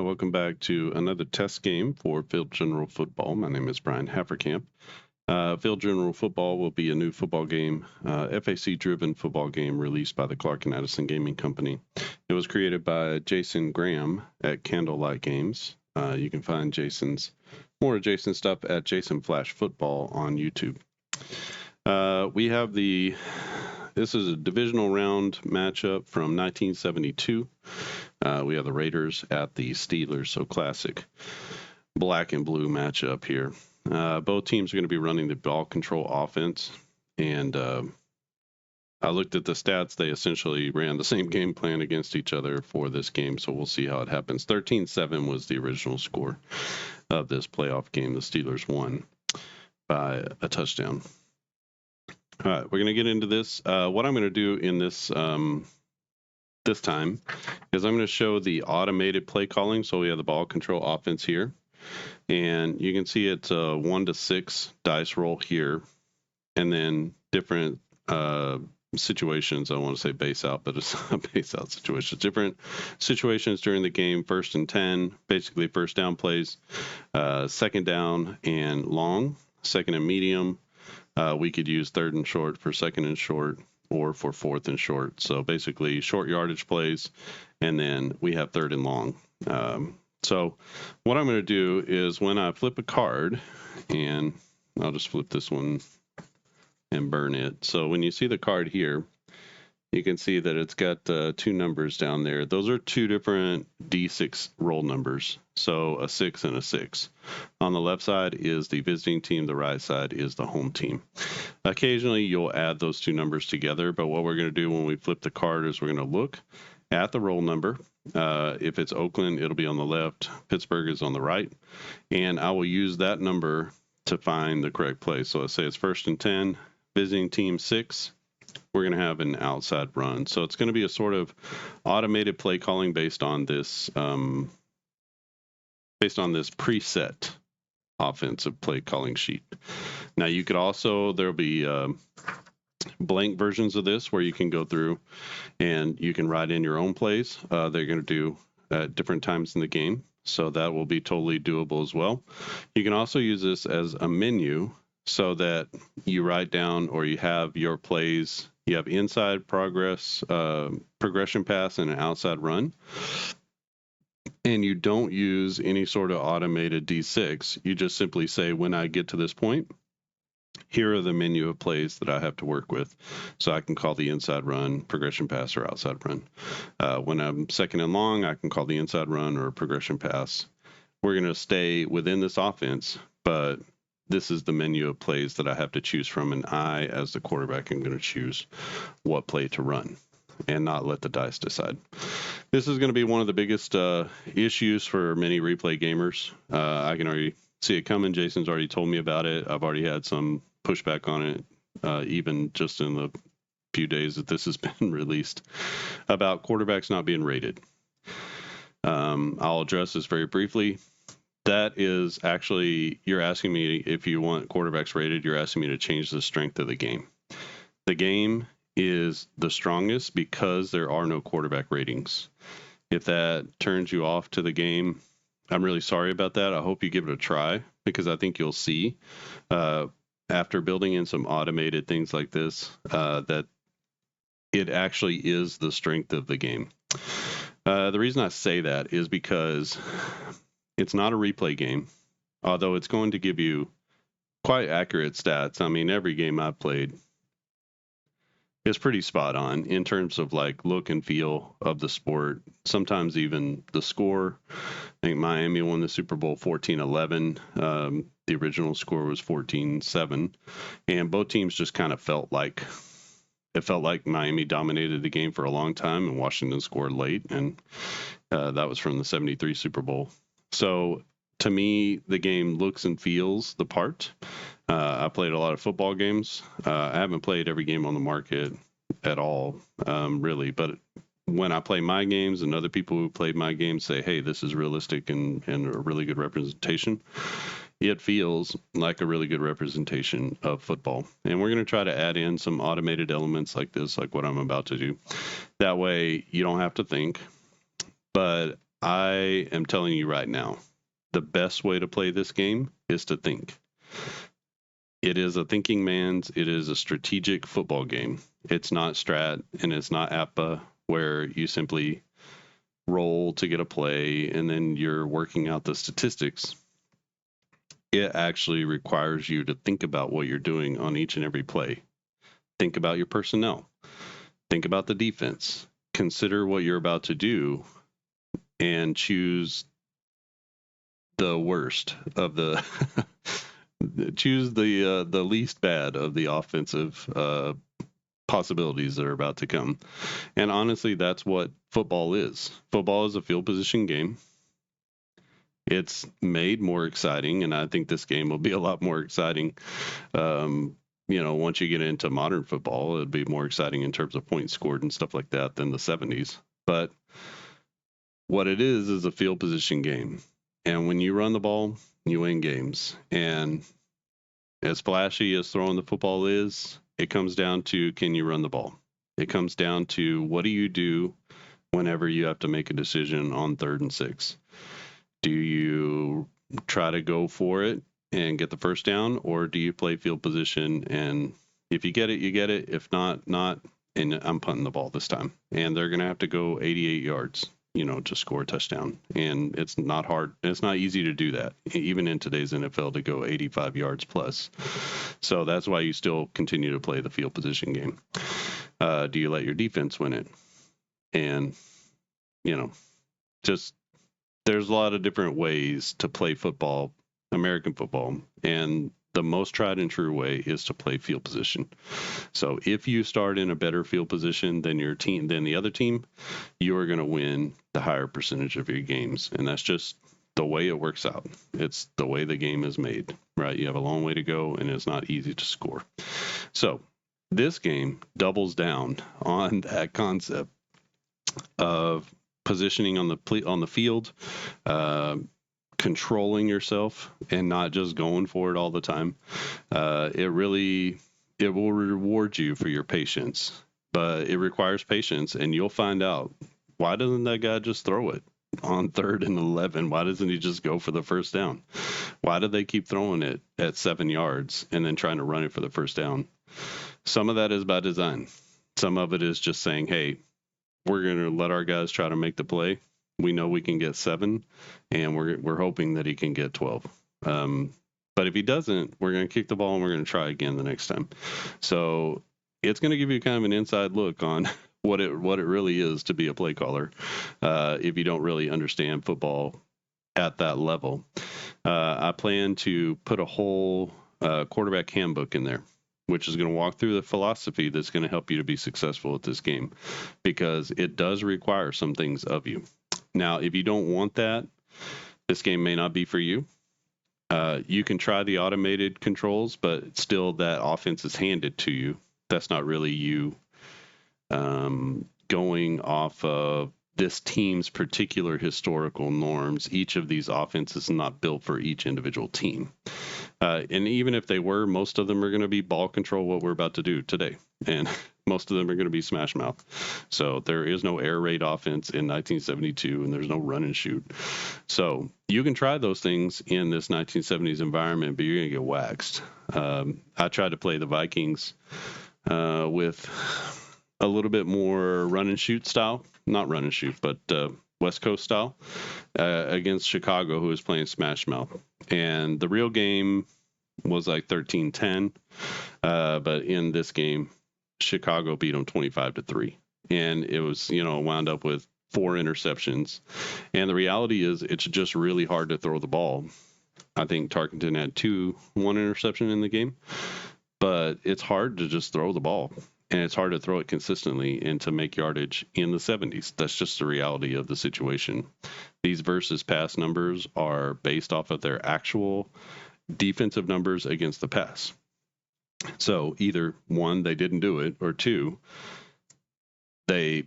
welcome back to another test game for Field General Football. My name is Brian Haverkamp. Field General Football will be a new football game, FAC-driven football game released by the Clark and Addison Gaming Company. It was created by Jason Graham at Candlelight Games. You can find more of Jason's stuff at Jason Flash Football on YouTube. This is a divisional round matchup from 1972. We have the Raiders at the Steelers, so classic black and blue matchup here. Both teams are going to be running the ball control offense, and I looked at the stats. They essentially ran the same game plan against each other for this game, so we'll see how it happens. 13-7 was the original score of this playoff game. The Steelers won by a touchdown. All right, we're going to get into this. What I'm going to do in this this time is I'm going to show the automated play calling. So we have the ball control offense here, and you can see it's a 1 to 6 dice roll here, and then different situations. I want to say base out, but it's not base out situations. Different situations during the game. 1st and 10, basically first down plays, 2nd down and long, 2nd and medium. We could use 3rd and short for 2nd and short, or for 4th and short. So basically short yardage plays, and then we have 3rd and long. So what I'm going to do is when I flip a card, and I'll just flip this one and burn it. So when you see the card here, you can see that it's got 2 numbers down there. Those are 2 different D6 roll numbers. So a 6 and a 6. On the left side is the visiting team. The right side is the home team. Occasionally you'll add those 2 numbers together, but what we're going to do when we flip the card is we're going to look at the roll number. If it's Oakland, it'll be on the left. Pittsburgh is on the right. And I will use that number to find the correct play. So let's say it's 1st and 10, visiting team 6. We're going to have an outside run. So it's going to be a sort of automated play calling based on this preset offensive play calling sheet. Now you could also, there'll be blank versions of this where you can go through and you can write in your own plays. They're going to do at different times in the game. So that will be totally doable as well. You can also use this as a menu so that you write down, or you have your plays, you have inside progression pass and an outside run. And you don't use any sort of automated D6. You just simply say, when I get to this point, here are the menu of plays that I have to work with. So I can call the inside run, progression pass, or outside run. When I'm 2nd and long, I can call the inside run or progression pass. We're going to stay within this offense, but this is the menu of plays that I have to choose from, and I, as the quarterback, am going to choose what play to run and not let the dice decide. This is going to be one of the biggest issues for many replay gamers. I can already see it coming. Jason's already told me about it. I've already had some pushback on it, even just in the few days that this has been released, about quarterbacks not being rated. I'll address this very briefly. That is actually, you're asking me if you want quarterbacks rated, you're asking me to change the strength of the game. The game is the strongest because there are no quarterback ratings. If that turns you off to the game, I'm really sorry about that. I hope you give it a try, because I think you'll see after building in some automated things like this that it actually is the strength of the game. The reason I say that is because it's not a replay game, although it's going to give you quite accurate stats. I mean, every game I've played is pretty spot on in terms of like look and feel of the sport. Sometimes even the score. I think Miami won the Super Bowl 14-11. The original score was 14-7, and both teams just kind of felt like Miami dominated the game for a long time, and Washington scored late, and that was from the 73 Super Bowl. So to me, the game looks and feels the part. I played a lot of football games. I haven't played every game on the market at all, really. But when I play my games and other people who played my games say, hey, this is realistic and a really good representation, it feels like a really good representation of football. And we're going to try to add in some automated elements like this, like what I'm about to do. That way you don't have to think. But I am telling you right now, the best way to play this game is to think. It is a thinking man's, it is a strategic football game. It's not strat and it's not APA where you simply roll to get a play and then you're working out the statistics. It actually requires you to think about what you're doing on each and every play. Think about your personnel. Think about the defense. Consider what you're about to do and choose the worst of the choose the least bad of the offensive possibilities that are about to come. And honestly, that's what football is. Football is a field position game. It's made more exciting, and I think this game will be a lot more exciting. Once you get into modern football, it'd be more exciting in terms of points scored and stuff like that than the 70s. But what it is a field position game. And when you run the ball, you win games. And as flashy as throwing the football is, it comes down to, can you run the ball? It comes down to, what do you do whenever you have to make a decision on 3rd and 6? Do you try to go for it and get the first down, or do you play field position? And if you get it, you get it. If not, not. And I'm punting the ball this time. And they're going to have to go 88 yards, to score a touchdown. And it's not hard. It's not easy to do that, even in today's NFL, to go 85 yards plus. So that's why you still continue to play the field position game. Do you let your defense win it? And, just there's a lot of different ways to play football, American football. And the most tried and true way is to play field position. So if you start in a better field position than your team, than the other team, you are going to win the higher percentage of your games. And that's just the way it works out. It's the way the game is made, right? You have a long way to go and it's not easy to score. So this game doubles down on that concept of positioning on the field, controlling yourself and not just going for it all the time. It will reward you for your patience, but it requires patience, and you'll find out, why doesn't that guy just throw it on 3rd and 11? Why doesn't he just go for the first down? Why do they keep throwing it at 7 yards and then trying to run it for the first down? Some of that is by design. Some of it is just saying, hey, we're going to let our guys try to make the play. We know we can get 7, and we're hoping that he can get 12. But if he doesn't, we're going to kick the ball and we're going to try again the next time. So it's going to give you kind of an inside look on what it really is to be a play caller if you don't really understand football at that level. I plan to put a whole quarterback handbook in there, which is going to walk through the philosophy that's going to help you to be successful at this game, because it does require some things of you. Now, if you don't want that, this game may not be for you. You can try the automated controls, but still that offense is handed to you. That's not really you going off of this team's particular historical norms. Each of these offenses is not built for each individual team. And even if they were, most of them are going to be ball control, what we're about to do today. And most of them are going to be smash mouth. So there is no air raid offense in 1972, and there's no run and shoot. So you can try those things in this 1970s environment, but you're going to get waxed. I tried to play the Vikings with a little bit more run and shoot style. Not run and shoot, but West Coast style against Chicago, who was playing smash mouth. And the real game was like 13-10. But in this game, Chicago beat them 25-3. And it was, wound up with 4 interceptions. And the reality is, it's just really hard to throw the ball. I think Tarkenton had 1 interception in the game. But it's hard to just throw the ball. And it's hard to throw it consistently and to make yardage in the 70s. That's just the reality of the situation. These versus pass numbers are based off of their actual defensive numbers against the pass. So either 1, they didn't do it, or 2, they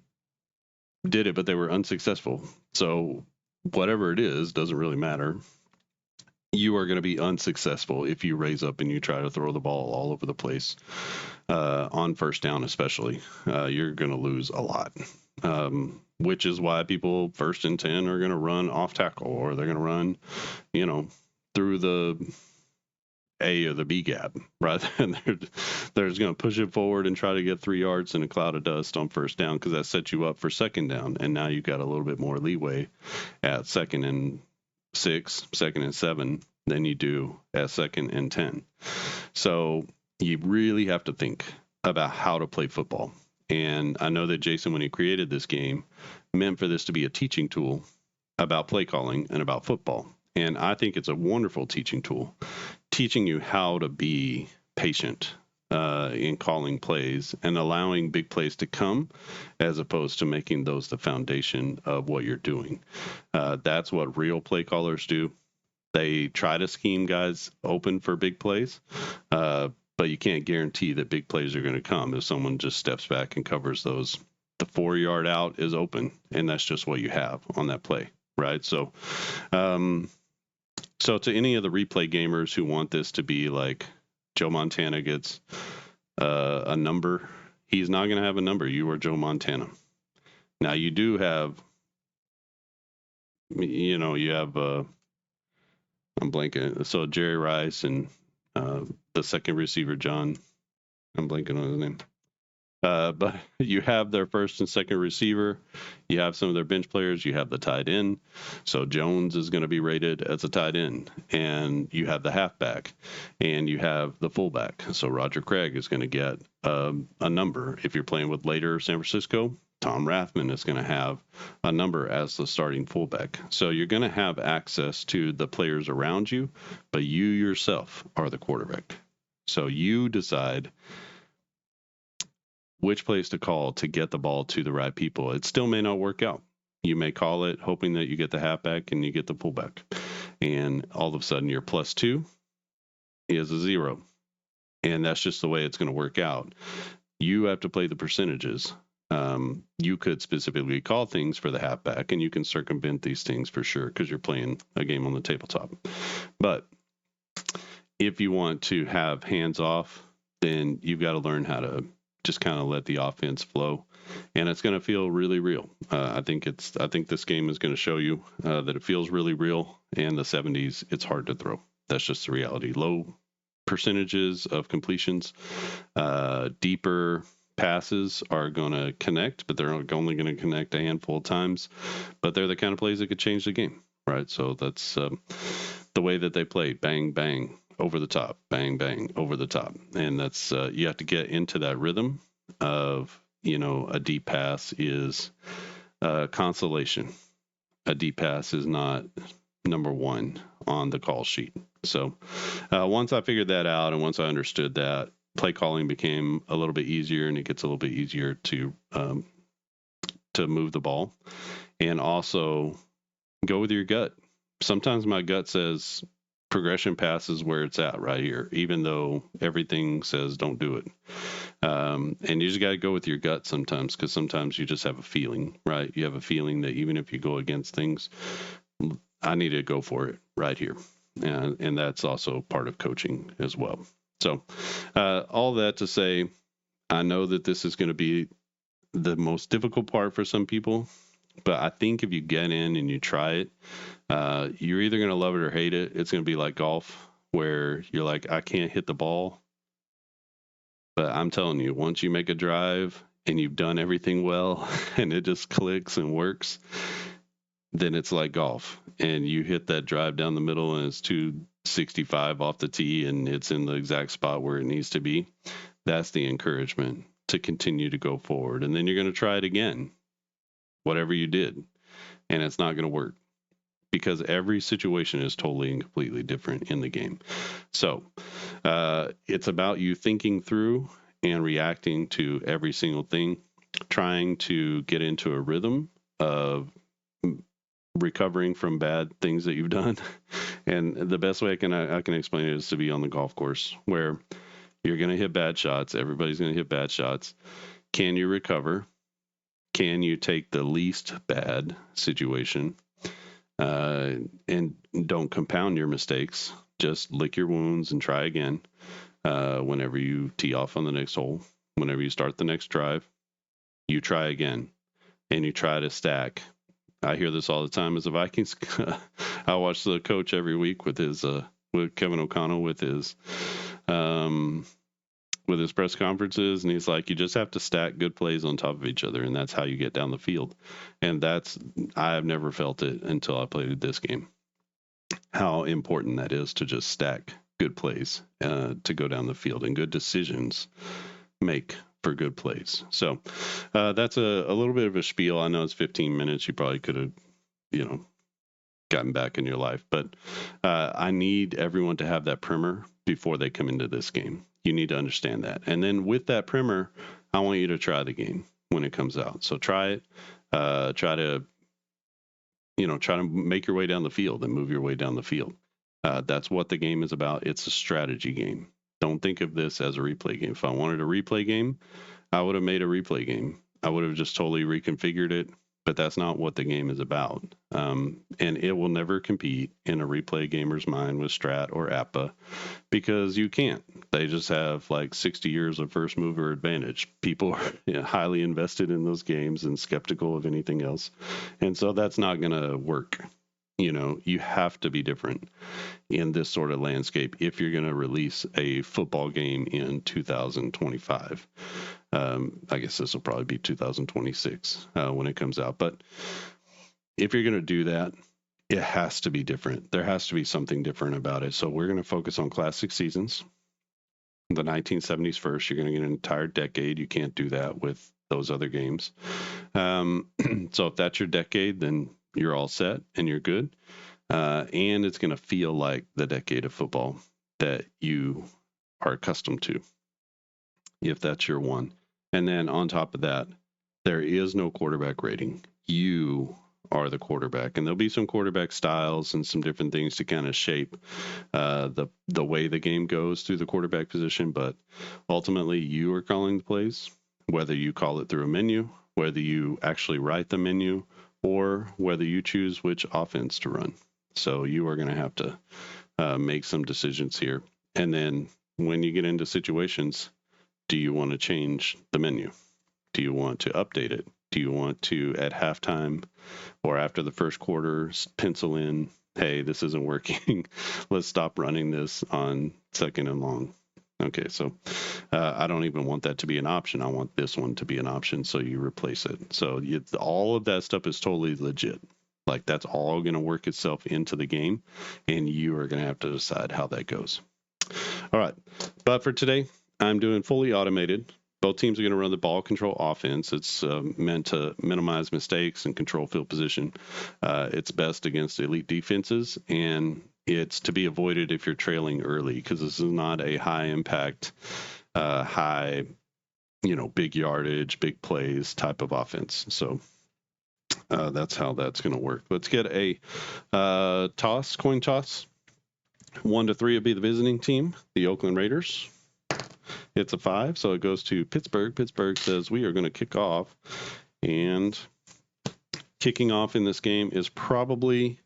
did it, but they were unsuccessful. So whatever it is, doesn't really matter. You are going to be unsuccessful if you raise up and you try to throw the ball all over the place on first down, especially. You're going to lose a lot. which is why people 1st and 10 are going to run off tackle, or they're going to run, through the A or the B gap, rather than they're just going to push it forward and try to get 3 yards in a cloud of dust on 1st down, because that sets you up for 2nd down. And now you've got a little bit more leeway at 2nd and 6, 2nd and 7 than you do at 2nd and 10. So you really have to think about how to play football. And I know that Jason, when he created this game, meant for this to be a teaching tool about play calling and about football. And I think it's a wonderful teaching tool, teaching you how to be patient in calling plays and allowing big plays to come, as opposed to making those the foundation of what you're doing. That's what real play callers do. They try to scheme guys open for big plays, but you can't guarantee that big plays are going to come if someone just steps back and covers those. The 4-yard out is open, and that's just what you have on that play, right? So, so to any of the replay gamers who want this to be like Joe Montana gets a number, he's not going to have a number. You are Joe Montana. Now you do have, you have, I'm blanking. So Jerry Rice and the second receiver, John, I'm blanking on his name. But you have their 1st and 2nd receiver. You have some of their bench players. You have the tight end. So Jones is going to be rated as a tight end. And you have the halfback. And you have the fullback. So Roger Craig is going to get a number. If you're playing with later San Francisco, Tom Rathman is going to have a number as the starting fullback. So you're going to have access to the players around you, but you yourself are the quarterback. So you decide which plays to call to get the ball to the right people. It still may not work out. You may call it hoping that you get the halfback and you get the fullback. And all of a sudden your +2 is a 0. And that's just the way it's going to work out. You have to play the percentages. You could specifically call things for the halfback, and you can circumvent these things for sure because you're playing a game on the tabletop. But if you want to have hands off, then you've got to learn how to just kind of let the offense flow, and it's going to feel really real. I think this game is going to show you that it feels really real. And the 70s, it's hard to throw. That's just the reality. Low percentages of completions, deeper passes are going to connect, but they're only going to connect a handful of times. But they're the kind of plays that could change the game, right? So that's the way that they play. Bang, bang, over the top, bang, bang, over the top. And that's you have to get into that rhythm of, a deep pass is consolation. A deep pass is not number 1 on the call sheet. So once I figured that out, and once I understood that, play calling became a little bit easier, and it gets a little bit easier to move the ball, and also go with your gut. Sometimes my gut says progression pass is where it's at right here, even though everything says don't do it. And you just got to go with your gut sometimes, because sometimes you just have a feeling, right? You have a feeling that even if you go against things, I need to go for it right here. And that's also part of coaching as well. So all that to say, I know that this is going to be the most difficult part for some people, but I think if you get in and you try it, you're either going to love it or hate it. It's going to be like golf, where you're like, I can't hit the ball. But I'm telling you, once you make a drive and you've done everything well and it just clicks and works, then it's like golf. And you hit that drive down the middle and it's 265 off the tee and it's in the exact spot where it needs to be. That's the encouragement to continue to go forward. And then you're going to try it again, whatever you did, and it's not going to work, because every situation is totally and completely different in the game. So it's about you thinking through and reacting to every single thing, trying to get into a rhythm of recovering from bad things that you've done. And the best way I can explain it is to be on the golf course, where you're going to hit bad shots. Everybody's going to hit bad shots. Can you recover? Can you take the least bad situation? And don't compound your mistakes. Just lick your wounds and try again. Whenever you tee off on the next hole, whenever you start the next drive, you try again. and you try to stack. I hear this all the time as a Vikings. I watch the coach every week with Kevin O'Connell with his press conferences, and he's like, you just have to stack good plays on top of each other, and that's how you get down the field. And I've never felt it until I played this game, how important that is to just stack good plays to go down the field, and good decisions make for good plays. So that's a little bit of a spiel. I know it's 15 minutes. You probably could have, gotten back in your life, but I need everyone to have that primer before they come into this game. You need to understand that. And then with that primer, I want you to try the game when it comes out. So try it, try to make your way down the field and move your way down the field. That's what the game is about. It's a strategy game. Don't think of this as a replay game. If I wanted a replay game, I would have made a replay game. I would have just totally reconfigured it, but that's not what the game is about. And it will never compete in a replay gamer's mind with Strat or APA, because you can't. They just have like 60 years of first mover advantage. People are highly invested in those games and skeptical of anything else. And so that's not going to work. You have to be different in this sort of landscape if you're going to release a football game in 2025. I guess this will probably be 2026 when it comes out. But if you're going to do that, it has to be different. There has to be something different about it. So we're going to focus on classic seasons. The 1970s first. You're going to get an entire decade. You can't do that with those other games. So if that's your decade, then you're all set and you're good. And it's going to feel like the decade of football that you are accustomed to, if that's your one. And then on top of that, there is no quarterback rating. You are the quarterback, and there'll be some quarterback styles and some different things to kind of shape the way the game goes through the quarterback position. But ultimately, you are calling the plays, whether you call it through a menu, whether you actually write the menu, or whether you choose which offense to run. So you are going to have to make some decisions here. And then when you get into situations, do you want to change the menu? Do you want to update it? Do you want to, at halftime or after the first quarter, pencil in, hey, this isn't working. Let's stop running this on second and long. Okay, so I don't even want that to be an option. I want this one to be an option, so you replace it. So all of that stuff is totally legit. Like, that's all going to work itself into the game, and you are going to have to decide how that goes. All right, but for today, I'm doing fully automated. Both teams are going to run the ball control offense. It's meant to minimize mistakes and control field position. It's best against elite defenses, and it's to be avoided if you're trailing early, because this is not a high impact, high, big yardage, big plays type of offense. So that's how that's going to work. Let's get a coin toss. 1-3 would be the visiting team, the Oakland Raiders. It's a 5, so it goes to Pittsburgh. Pittsburgh says we are going to kick off, and kicking off in this game is probably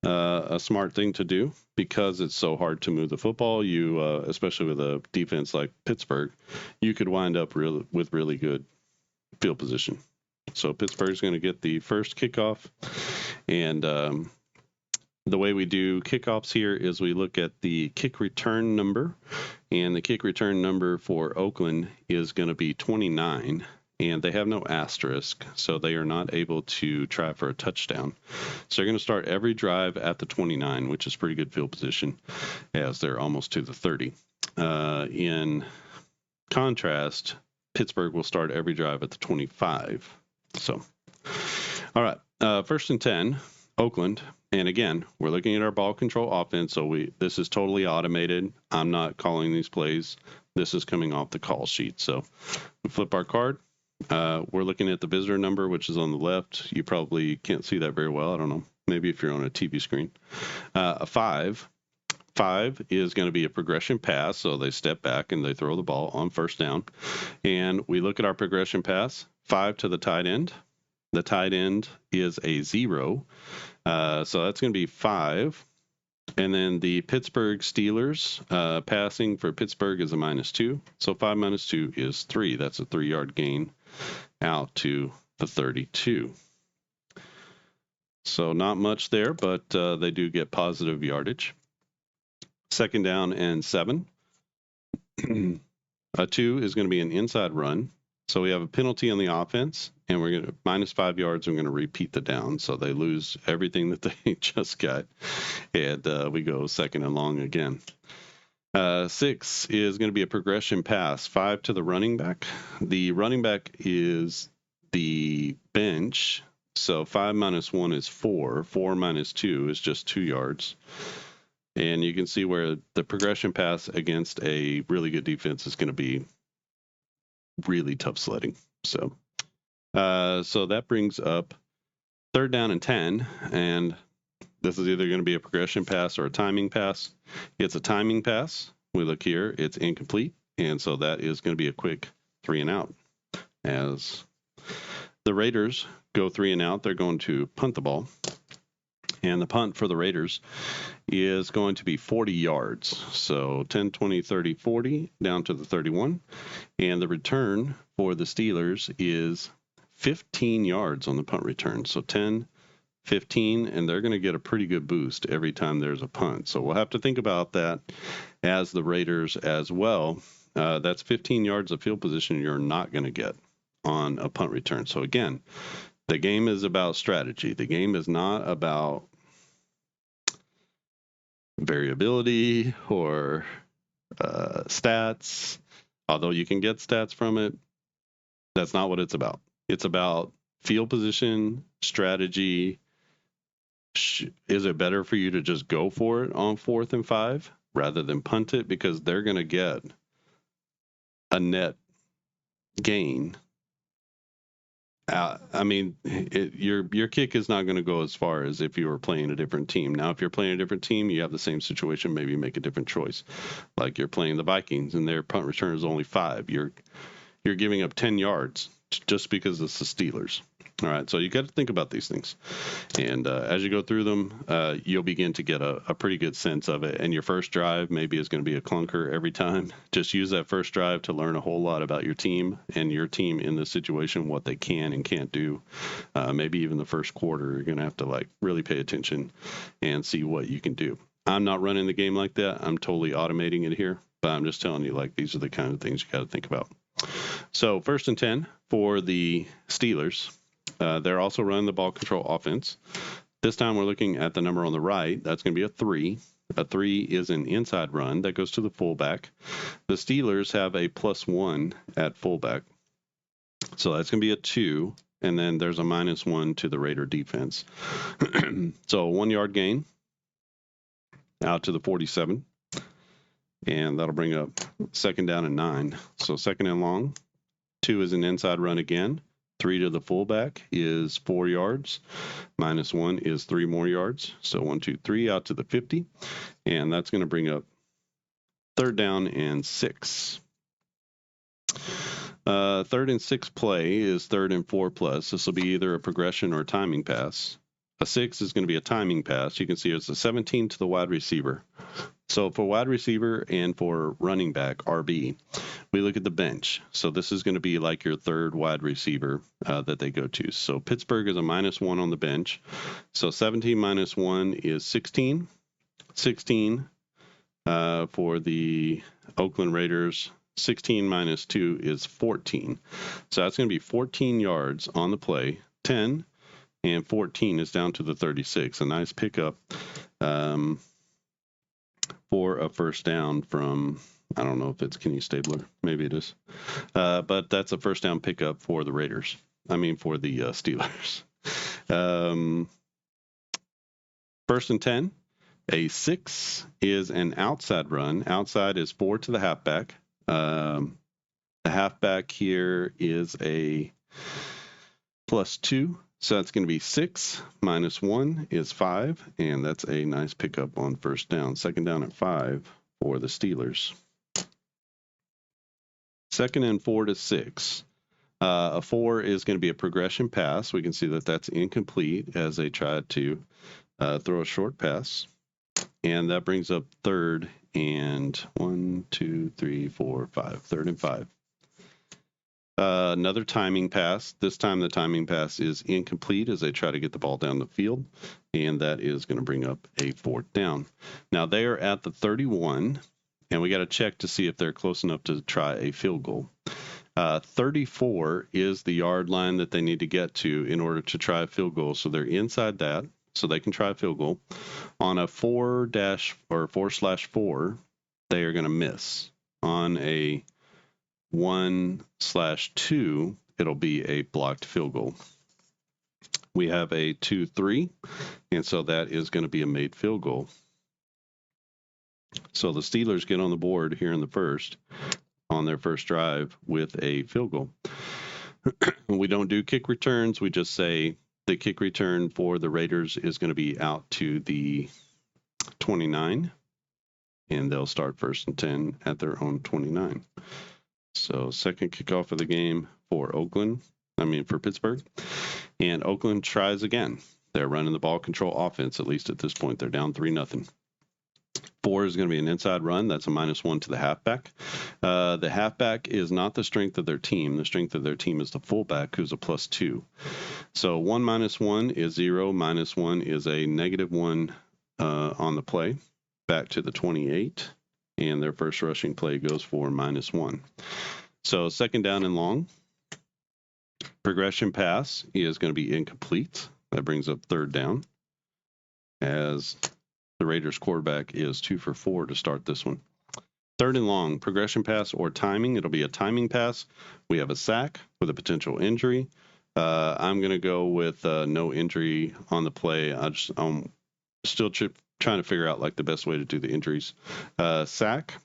a smart thing to do because it's so hard to move the football. You, especially with a defense like Pittsburgh, you could wind up with really good field position. So Pittsburgh's going to get the first kickoff, and the way we do kickoffs here is we look at the kick return number, and the kick return number for Oakland is going to be 29, and they have no asterisk, so they are not able to try for a touchdown. So they're going to start every drive at the 29, which is pretty good field position, as they're almost to the 30. In contrast, Pittsburgh will start every drive at the 25. So, all right, first and 10, Oakland. And again, we're looking at our ball control offense, so this is totally automated. I'm not calling these plays. This is coming off the call sheet. So we flip our card. We're looking at the visitor number, which is on the left. You probably can't see that very well. I don't know. Maybe if you're on a TV screen. A 5. 5 is going to be a progression pass, so they step back and they throw the ball on first down. And we look at our progression pass, 5 to the tight end. The tight end is a 0. So that's going to be 5. And then the Pittsburgh Steelers passing for Pittsburgh is a -2. So 5 - 2 is 3. That's a 3-yard gain out to the 32. So not much there, but they do get positive yardage. 2nd down and 7. A 2 is going to be an inside run. So we have a penalty on the offense, and we're going to -5 yards. We're going to repeat the down, so they lose everything that they just got, and we go 2nd and long again. 6 is going to be a progression pass. 5 to the running back. The running back is the bench, so 5 minus 1 is 4. 4 minus 2 is just 2 yards. And you can see where the progression pass against a really good defense is going to be really tough sledding. So that brings up 3rd down and 10, and this is either going to be a progression pass or a timing pass. It's a timing pass. We look here, it's incomplete, and so that is going to be a quick 3 and out. As the Raiders go 3 and out, they're going to punt the ball. And the punt for the Raiders is going to be 40 yards. So 10, 20, 30, 40 down to the 31. And the return for the Steelers is 15 yards on the punt return. So 10, 15, and they're going to get a pretty good boost every time there's a punt. So we'll have to think about that as the Raiders as well. That's 15 yards of field position you're not going to get on a punt return. So again, the game is about strategy. The game is not about variability or stats, although you can get stats from it. That's not what it's about. It's about field position, strategy. Is it better for you to just go for it on 4th and 5 rather than punt it, because they're going to get a net gain? I mean, your kick is not going to go as far as if you were playing a different team. Now, if you're playing a different team, you have the same situation. Maybe you make a different choice. Like you're playing the Vikings, and their punt return is only 5. You're giving up 10 yards just because it's the Steelers. All right, so you got to think about these things, and as you go through them, you'll begin to get a pretty good sense of it. And your first drive maybe is going to be a clunker every time. Just use that first drive to learn a whole lot about your team and your team in this situation, what they can and can't do. Maybe even the first quarter, you're going to have to really pay attention and see what you can do. I'm not running the game like that. I'm totally automating it here, but I'm just telling you, these are the kind of things you got to think about. So 1st and 10 for the Steelers. They're also running the ball control offense. This time we're looking at the number on the right. That's going to be a 3. A 3 is an inside run that goes to the fullback. The Steelers have a +1 at fullback. So that's going to be a 2. And then there's a -1 to the Raider defense. So a 1-yard gain out to the 47. And that'll bring up 2nd down and 9. So 2nd and long. 2 is an inside run again. 3 to the fullback is 4 yards. -1 is 3 more yards. So 1, 2, 3 out to the 50. And that's going to bring up 3rd down and 6. 3rd and 6 play is 3rd and 4+. This will be either a progression or a timing pass. A 6 is going to be a timing pass. You can see it's a 17 to the wide receiver. So for wide receiver and for running back, RB, we look at the bench. So this is going to be like your 3rd wide receiver that they go to. So Pittsburgh is a -1 on the bench. So 17 minus 1 is 16. 16 for the Oakland Raiders. 16 minus 2 is 14. So that's going to be 14 yards on the play. 10 and 14 is down to the 36. A nice pickup for a 1st down from, I don't know if it's Kenny Stabler. Maybe it is. But that's a 1st down pickup for the Raiders. I mean, for the Steelers. 1st and 10. A 6 is an outside run. Outside is 4 to the halfback. The halfback here is a +2. So that's going to be 6 minus 1 is 5. And that's a nice pickup on 1st down. 2nd down at 5 for the Steelers. 2nd and 4 to 6. A 4 is going to be a progression pass. We can see that that's incomplete as they tried to throw a short pass. And that brings up 3rd and 1, 2, 3, 4, 5. 3rd and 5. Another timing pass. This time the timing pass is incomplete as they try to get the ball down the field, and that is going to bring up a 4th down. Now they are at the 31, and we got to check to see if they're close enough to try a field goal. 34 is the yard line that they need to get to in order to try a field goal, so they're inside that, so they can try a field goal. On a 4-4, they are going to miss. On a 1/2, it'll be a blocked field goal. We have a 2-3, and so that is going to be a made field goal. So the Steelers get on the board here in the first, on their first drive with a field goal. We don't do kick returns. We just say the kick return for the Raiders is going to be out to the 29, and they'll start 1st and 10 at their own 29. So second kickoff of the game for Pittsburgh. And Oakland tries again. They're running the ball control offense, at least at this point. They're down 3-0. 4 is going to be an inside run. That's a -1 to the halfback. The halfback is not the strength of their team. The strength of their team is the fullback, who's a +2. So 1 - 1 is 0. -1 is a -1 on the play. Back to the 28. And their first rushing play goes for -1. So 2nd down and long. Progression pass is going to be incomplete. That brings up 3rd down, as the Raiders quarterback is 2 for 4 to start this one. 3rd and long, progression pass or timing. It'll be a timing pass. We have a sack with a potential injury. I'm going to go with no injury on the play. I'm still trying to figure out like the best way to do the injuries. Sack.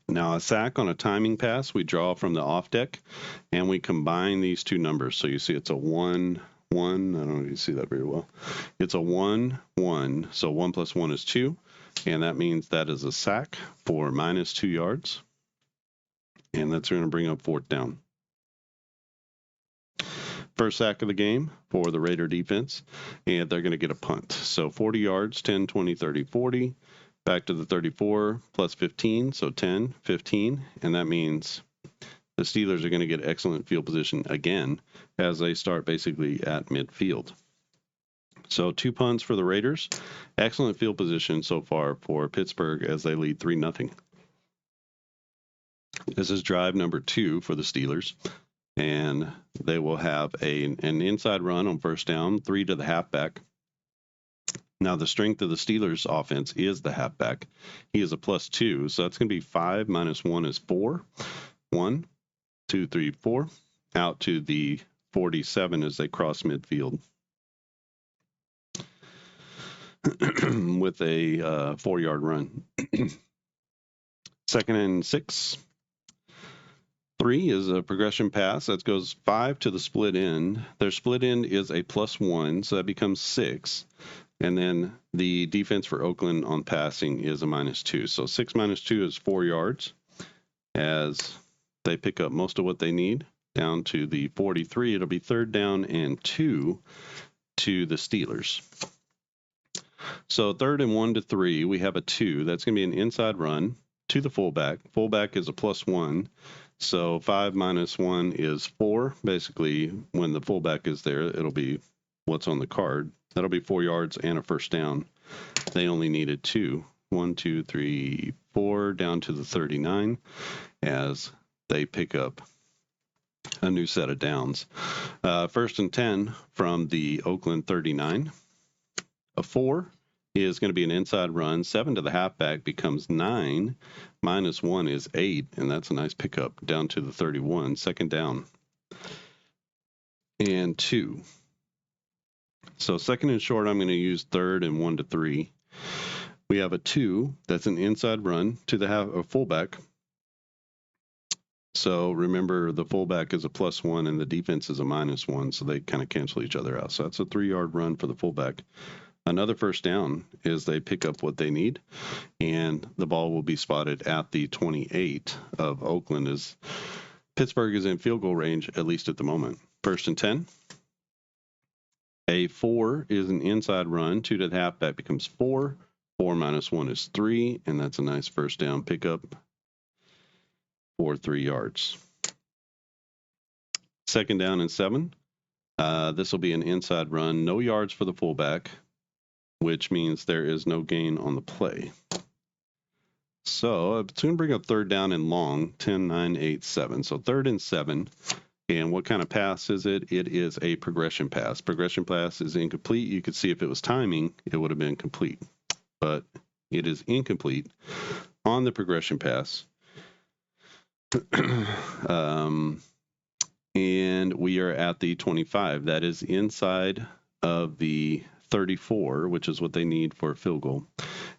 Now a sack on a timing pass, we draw from the off deck, and we combine these two numbers. So you see it's a 1, 1. I don't know if you see that very well. It's a 1, 1. So 1 + 1 is 2, and that means that is a sack for -2 yards, and that's going to bring up 4th down. First sack of the game for the Raider defense, and they're going to get a punt. So 40 yards, 10, 20, 30, 40. Back to the 34 plus 15, so 10, 15, and that means the Steelers are going to get excellent field position again as they start basically at midfield. So 2 punts for the Raiders. Excellent field position so far for Pittsburgh as they lead 3-0. This is drive number 2 for the Steelers, and they will have an inside run on 1st down, 3 to the halfback. Now, the strength of the Steelers offense is the halfback. He is a +2, so that's going to be 5 - 1 is 4. 1, 2, 3, 4. Out to the 47 as they cross midfield with a 4-yard run. 2nd and 6. 3 is a progression pass. That goes 5 to the split end. Their split end is a +1, so that becomes 6. And then the defense for Oakland on passing is a -2. So 6 - 2 is 4 yards as they pick up most of what they need. Down to the 43, it'll be 3rd down and 2 to the Steelers. So 3rd and 1 to 3, we have a 2. That's going to be an inside run to the fullback. Fullback is a +1. So 5 - 1 is 4. Basically, when the fullback is there, it'll be what's on the card. That'll be 4 yards and a 1st down. They only needed 2. 1, 2, 3, 4, down to the 39 as they pick up a new set of downs. 1st and 10 from the Oakland 39. A 4 is going to be an inside run. 7 to the halfback becomes 9. -1 is 8, and that's a nice pickup down to the 31. 2nd down and 2. So 2nd and short, I'm going to use 3rd and 1 to 3. We have a 2. That's an inside run to the fullback. So remember, the fullback is a +1 and the defense is a -1, so they kind of cancel each other out. So that's a 3-yard run for the fullback. Another 1st down is they pick up what they need, and the ball will be spotted at the 28 of Oakland as Pittsburgh is in field goal range, at least at the moment. 1st and 10. A 4 is an inside run. 2 to the halfback becomes 4. 4 - 1 is 3, and that's a nice 1st down pickup for 3 yards. 2nd down and 7. This will be an inside run, no yards for the fullback, which means there is no gain on the play. So it's going to bring up 3rd down and long, 10, 9, 8, 7. So 3rd and 7. And what kind of pass is it? It is a progression pass. Progression pass is incomplete. You could see if it was timing, it would have been complete. But it is incomplete on the progression pass. And we are at the 25. That is inside of the 34, which is what they need for a field goal.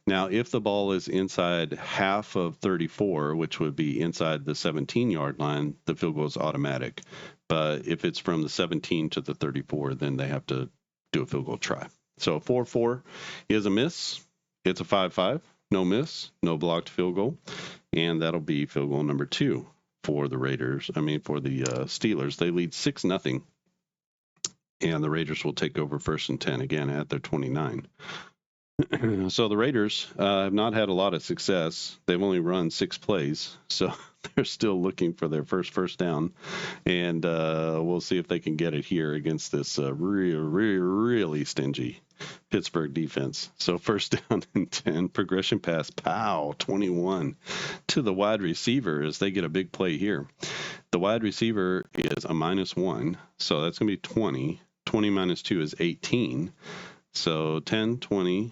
Now, if the ball is inside half of 34, which would be inside the 17-yard line, the field goal is automatic. But if it's from the 17 to the 34, then they have to do a field goal try. So 4-4 is a miss. It's a 5-5, no miss, no blocked field goal. And that'll be field goal number 2 for the for the Steelers. They lead 6-0. And the Raiders will take over 1st and 10 again at their 29. So the Raiders have not had a lot of success. They've only run 6 plays, so they're still looking for their first down. And we'll see if they can get it here against this really stingy Pittsburgh defense. So 1st down and 10, progression pass, pow, 21 to the wide receiver as they get a big play here. The wide receiver is a -1, so that's going to be 20. 20 minus 2 is 18. So 10, 20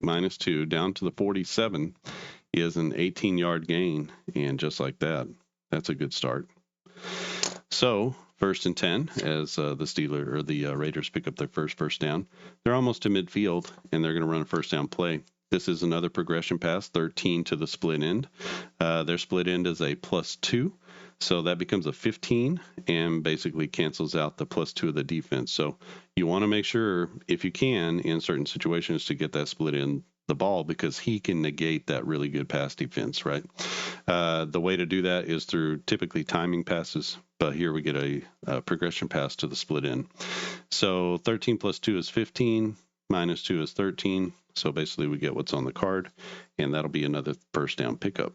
minus 2 down to the 47 is an 18-yard gain. And just like that, that's a good start. So 1st and 10 as the Raiders pick up their first down. They're almost to midfield, and they're going to run a 1st down play. This is another progression pass, 13 to the split end. Their split end is a +2. So that becomes a 15 and basically cancels out the +2 of the defense. So you want to make sure, if you can, in certain situations, to get that split in the ball, because he can negate that really good pass defense, right? The way to do that is through typically timing passes, but here we get a progression pass to the split end. So 13 + 2 is 15, -2 is 13. So basically we get what's on the card, and that'll be another 1st down pickup.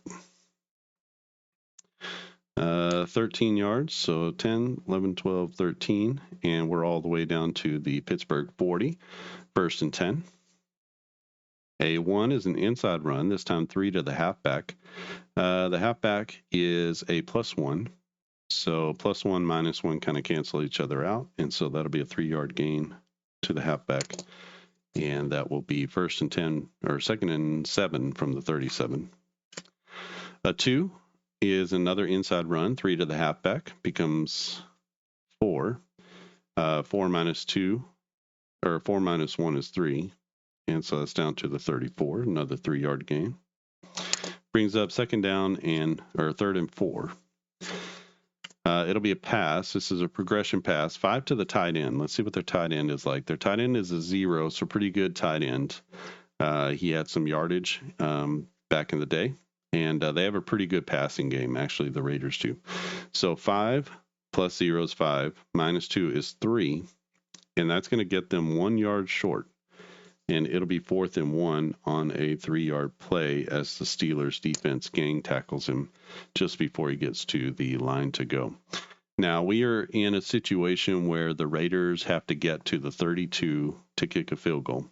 13 yards, so 10, 11, 12, 13, and we're all the way down to the Pittsburgh 40, 1st and 10. A1 is an inside run, this time 3 to the halfback. The halfback is a +1, so +1, -1 kind of cancel each other out, and so that'll be a 3-yard gain to the halfback, and that will be 1st and 10, or 2nd and 7 from the 37. A 2 is another inside run, 3 to the halfback, becomes 4. 4 minus 2, or 4 minus 1 is 3. And so that's down to the 34, another 3-yard gain. Brings up 2nd down or 3rd and 4. It'll be a pass. This is a progression pass, 5 to the tight end. Let's see what their tight end is like. Their tight end is a 0, so pretty good tight end. He had some yardage back in the day. And they have a pretty good passing game, actually, the Raiders do. So 5 + 0 is 5, -2 is 3, and that's going to get them 1 yard short. And it'll be 4th and 1 on a 3-yard play as the Steelers defense gang tackles him just before he gets to the line to go. Now, we are in a situation where the Raiders have to get to the 32 to kick a field goal.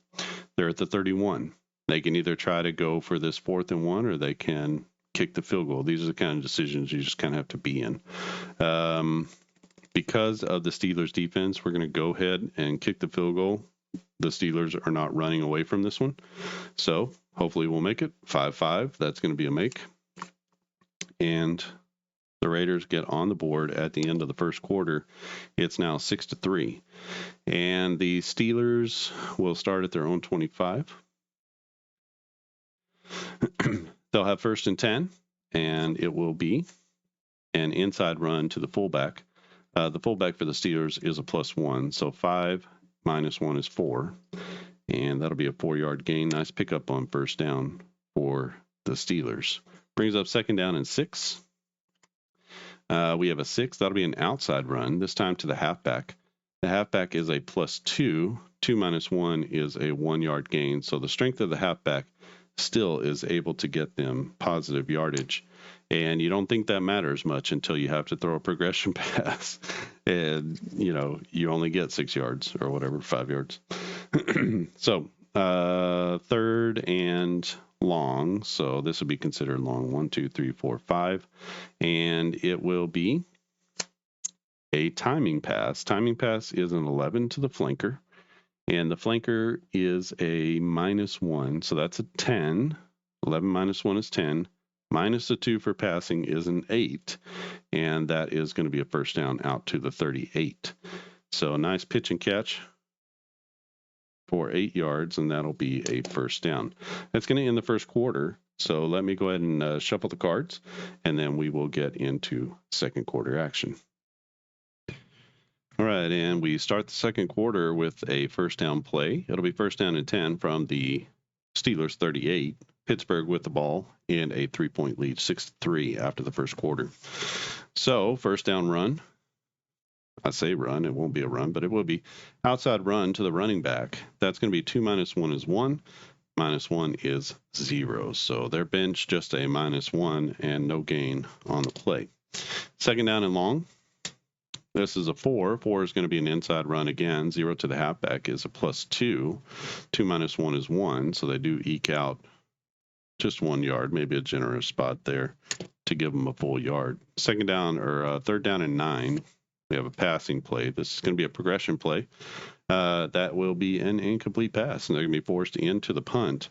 They're at the 31. They can either try to go for this 4th and 1, or they can kick the field goal. These are the kind of decisions you just kind of have to be in. Because of the Steelers defense, we're going to go ahead and kick the field goal. The Steelers are not running away from this one. So hopefully we'll make it 5-5. That's going to be a make. And the Raiders get on the board at the end of the 1st quarter. It's now 6-3. And the Steelers will start at their own 25. They'll have 1st and 10, and it will be an inside run to the fullback. The fullback for the Steelers is a +1, so 5 minus 1 is 4, and that'll be a 4-yard gain. Nice pickup on 1st down for the Steelers. Brings up 2nd down and 6. We have a 6. That'll be an outside run, this time to the halfback. The halfback is a +2. 2 minus 1 is a 1-yard gain, so the strength of the halfback still is able to get them positive yardage. And you don't think that matters much until you have to throw a progression pass. And, you only get 6 yards or whatever, 5 yards. So, third and long. So this would be considered long. 1, 2, 3, 4, 5. And it will be a timing pass. Timing pass is an 11 to the flanker. And the flanker is a -1. So that's a 10. 11 minus 1 is 10. Minus the 2 for passing is an 8. And that is going to be a first down out to the 38. So nice pitch and catch for 8 yards, and that'll be a first down. That's going to end the first quarter. So let me go ahead and shuffle the cards, and then we will get into second quarter action. All right, and we start the second quarter with a first down play. It'll be first down and 10 from the Steelers 38. Pittsburgh with the ball in a 3-point lead, 6-3 after the first quarter. So first down run. I say run, it won't be a run, but it will be outside run to the running back. That's going to be 2 minus 1 is 1. -1 is 0. So their bench just a -1 and no gain on the play. Second down and long. This is a 4. 4 is going to be an inside run again. 0 to the halfback is a +2. 2 minus 1 is 1. So they do eke out just 1 yard, maybe a generous spot there to give them a full yard. Second down or third down and 9. We have a passing play. This is going to be a progression play. That will be an incomplete pass, and they're going to be forced into the punt.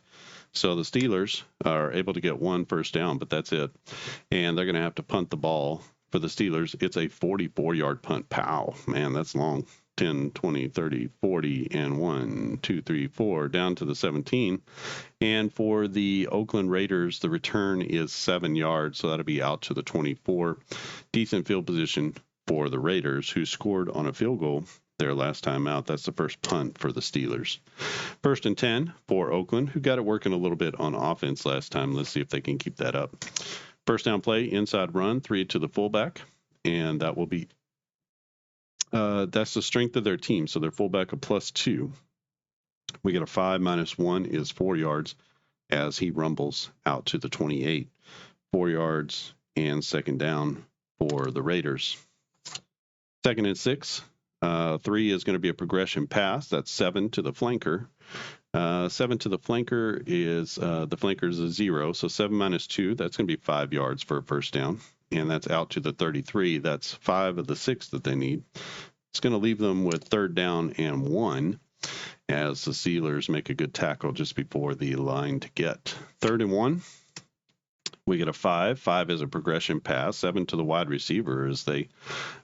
So the Steelers are able to get 1 first down, but that's it. And they're going to have to punt the ball. For the Steelers, it's a 44-yard punt. Pow. Man, that's long. 10, 20, 30, 40, and 1, 2, 3, 4, down to the 17. And for the Oakland Raiders, the return is 7 yards, so that'll be out to the 24. Decent field position for the Raiders, who scored on a field goal their last time out. That's the first punt for the Steelers. First and 10 for Oakland, who got it working a little bit on offense last time. Let's see if they can keep that up. First down play, inside run, 3 to the fullback, and that will be that's the strength of their team. So their fullback a +2. We get a 5 minus 1 is 4 yards as he rumbles out to the 28. 4 yards and second down for the Raiders. Second and 6. 3 is going to be a progression pass. That's 7 to the flanker. 7 to the flanker is the flanker is a 0. So 7 minus 2, that's going to be 5 yards for a first down. And that's out to the 33. That's 5 of the 6 that they need. It's going to leave them with third down and 1 as the Steelers make a good tackle just before the line to get. Third and 1. We get a 5. 5 is a progression pass. 7 to the wide receiver as they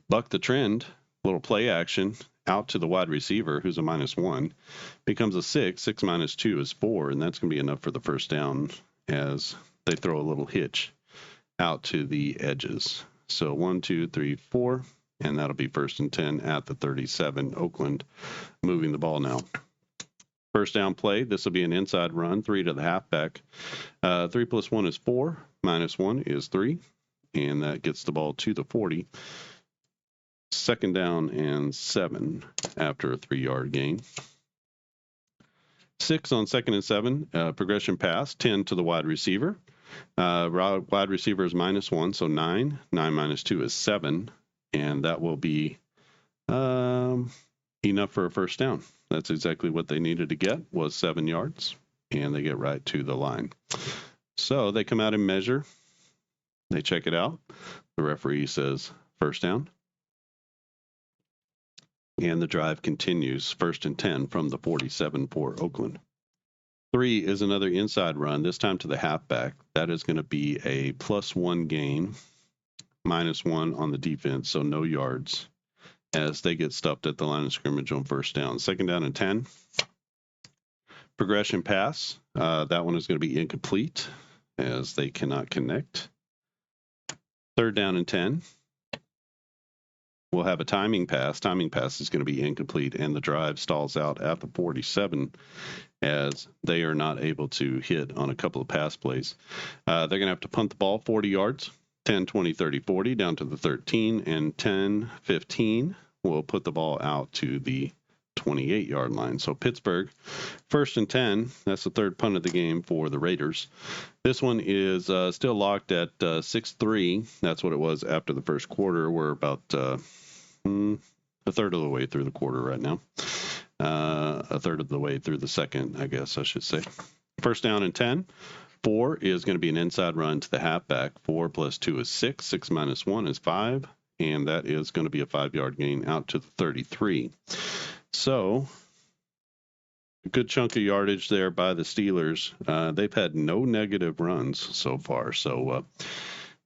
buck the trend. Little play action out to the wide receiver, who's a -1. Becomes a 6. 6 minus 2 is 4, and that's going to be enough for the first down as they throw a little hitch out to the edges. So 1, 2, 3, 4, and that'll be first and 10 at the 37. Oakland moving the ball now. First down play, this will be an inside run, 3 to the halfback. 3 plus 1 is 4, minus 1 is 3, and that gets the ball to the 40. Second down and 7 after a 3-yard gain. 6 on second and 7, progression pass, 10 to the wide receiver. Wide receiver is -1, so 9. 9 minus 2 is 7, and that will be enough for a first down. That's exactly what they needed to get, was 7 yards, and they get right to the line. So they come out and measure. They check it out. The referee says first down. And the drive continues, first and 10 from the 47 for Oakland. 3 is another inside run, this time to the halfback. That is going to be a +1 gain, -1 on the defense, so no yards, as they get stuffed at the line of scrimmage on first down. Second down and 10. Progression pass. That one is going to be incomplete, as they cannot connect. Third down and 10. We'll have a timing pass. Timing pass is going to be incomplete, and the drive stalls out at the 47 as they are not able to hit on a couple of pass plays. They're going to have to punt the ball 40 yards, 10, 20, 30, 40, down to the 13, and 10, 15. We'll put the ball out to the 28-yard line. So Pittsburgh, 1st and 10. That's the third punt of the game for the Raiders. This one is still locked at 6-3. That's what it was after the first quarter. We're about a third of the way through the quarter right now. A third of the way through the second, I guess I should say. 1st down and 10. 4 is going to be an inside run to the halfback. 4 plus 2 is 6. 6 minus 1 is 5. And that is going to be a 5-yard gain out to the 33. So a good chunk of yardage there by the Steelers. They've had no negative runs so far. So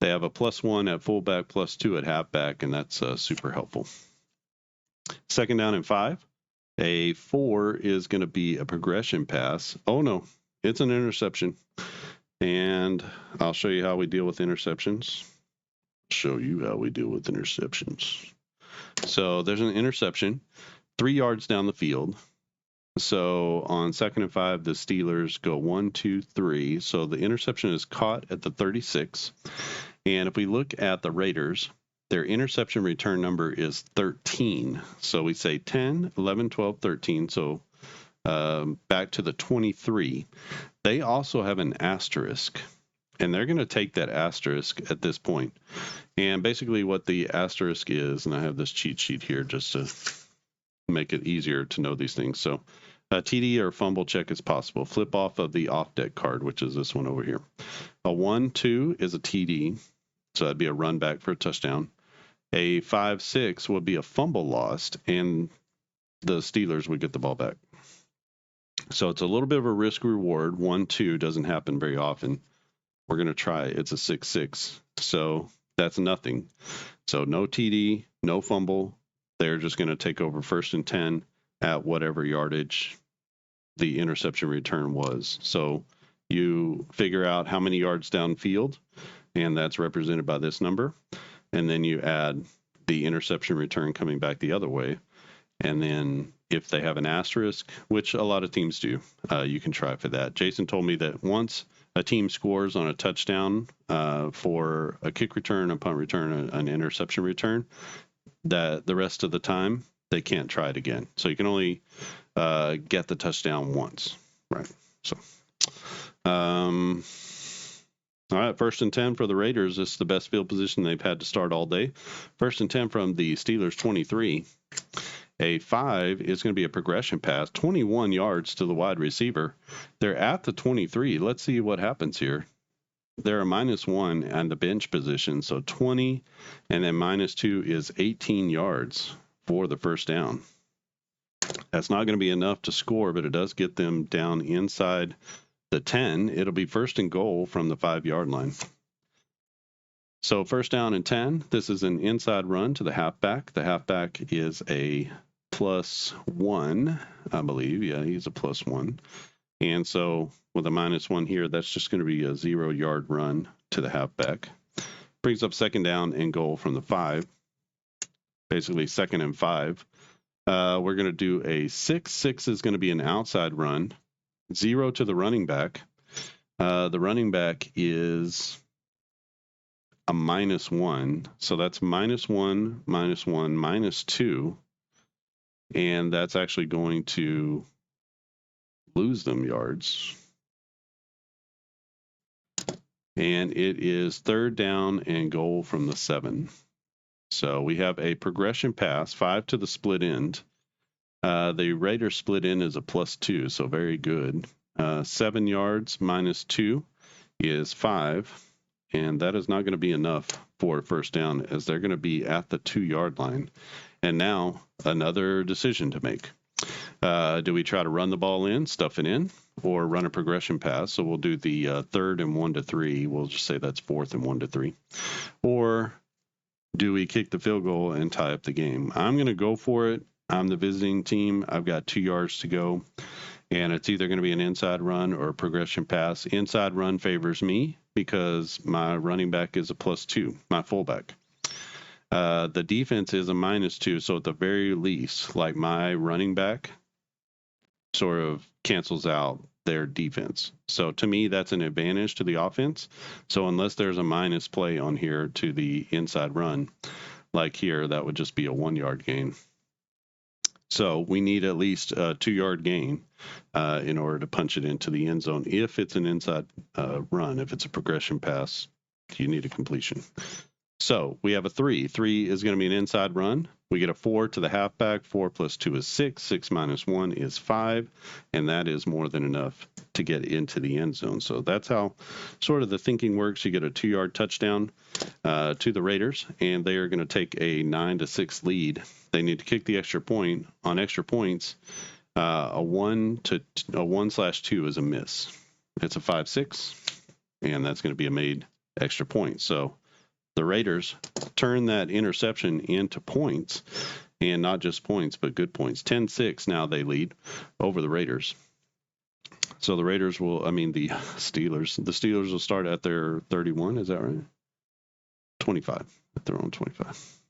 they have a +1 at fullback, +2 at halfback, and that's super helpful. 2nd down and 5. A 4 is going to be a progression pass. Oh, no, it's an interception. And I'll show you how we deal with interceptions. So there's an interception 3 yards down the field. So on 2nd and 5, the Steelers go 1, 2, 3. So the interception is caught at the 36. And if we look at the Raiders, their interception return number is 13. So we say 10, 11, 12, 13. So back to the 23. They also have an asterisk, and they're going to take that asterisk at this point. And basically what the asterisk is, and I have this cheat sheet here just to make it easier to know these things. So a TD or fumble check is possible. Flip off of the off-deck card, which is this one over here. A 1-2 is a TD, so that'd be a run back for a touchdown. A 5-6 would be a fumble lost, and the Steelers would get the ball back. So it's a little bit of a risk reward. 1-2 doesn't happen very often. We're going to try. It's a 6-6. So that's nothing. So no TD, no fumble. They're just going to take over 1st and 10 at whatever yardage the interception return was. So you figure out how many yards downfield, and that's represented by this number. And then you add the interception return coming back the other way. And then if they have an asterisk, which a lot of teams do, you can try for that. Jason told me that once a team scores on a touchdown for a kick return, a punt return, an interception return, that the rest of the time they can't try it again. So you can only get the touchdown once, right? So, all right, 1st and 10 for the Raiders. This is the best field position they've had to start all day. 1st and 10 from the Steelers 23. A 5 is going to be a progression pass, 21 yards to the wide receiver. They're at the 23. Let's see what happens here. They're a -1 on the bench position, so 20, and then -2 is 18 yards for the 1st down. That's not going to be enough to score, but it does get them down inside the 10. It'll be 1st and goal from the 5-yard line. So 1st down and 10. This is an inside run to the halfback. The halfback is a +1, I believe. Yeah, he's a +1. And so with a -1 here, that's just going to be a 0-yard run to the halfback. Brings up 2nd down and goal from the 5. Basically 2nd and 5. We're going to do a 6. 6 is going to be an outside run. 0 to the running back. The running back is a -1. So that's -1, -1, -2. And that's actually going to lose them yards. And it is 3rd down and goal from the 7. So we have a progression pass, 5 to the split end. The Raiders split end is a +2, so very good. 7 yards -2 is 5. And that is not going to be enough for 1st down, as they're going to be at the 2-yard line. And now another decision to make. Do we try to run the ball in, stuff it in, or run a progression pass? So we'll do the 3rd and 1 to 3. We'll just say that's 4th and 1 to 3. Or do we kick the field goal and tie up the game? I'm going to go for it. I'm the visiting team. I've got 2 yards to go. And it's either going to be an inside run or a progression pass. Inside run favors me because my running back is a +2, my fullback. The defense is a -2, so at the very least, like my running back sort of cancels out their defense. So to me, that's an advantage to the offense. So unless there's a minus play on here to the inside run, like here, that would just be a 1-yard gain. So we need at least a 2-yard gain in order to punch it into the end zone. If it's an inside run, if it's a progression pass, you need a completion. So we have a 3. 3 is going to be an inside run. We get a 4 to the halfback. 4 plus 2 is 6. 6 minus 1 is 5. And that is more than enough to get into the end zone. So that's how sort of the thinking works. You get a 2-yard touchdown to the Raiders, and they are going to take a 9-6 lead. They need to kick the extra point. On extra points, a 1/2 is a miss. It's a 5-6, and that's going to be a made extra point. So the Raiders turn that interception into points, and not just points, but good points. 10-6 now they lead over the Raiders. So the Raiders will, the Steelers will start at their 31, is that right? 25, at their own 25.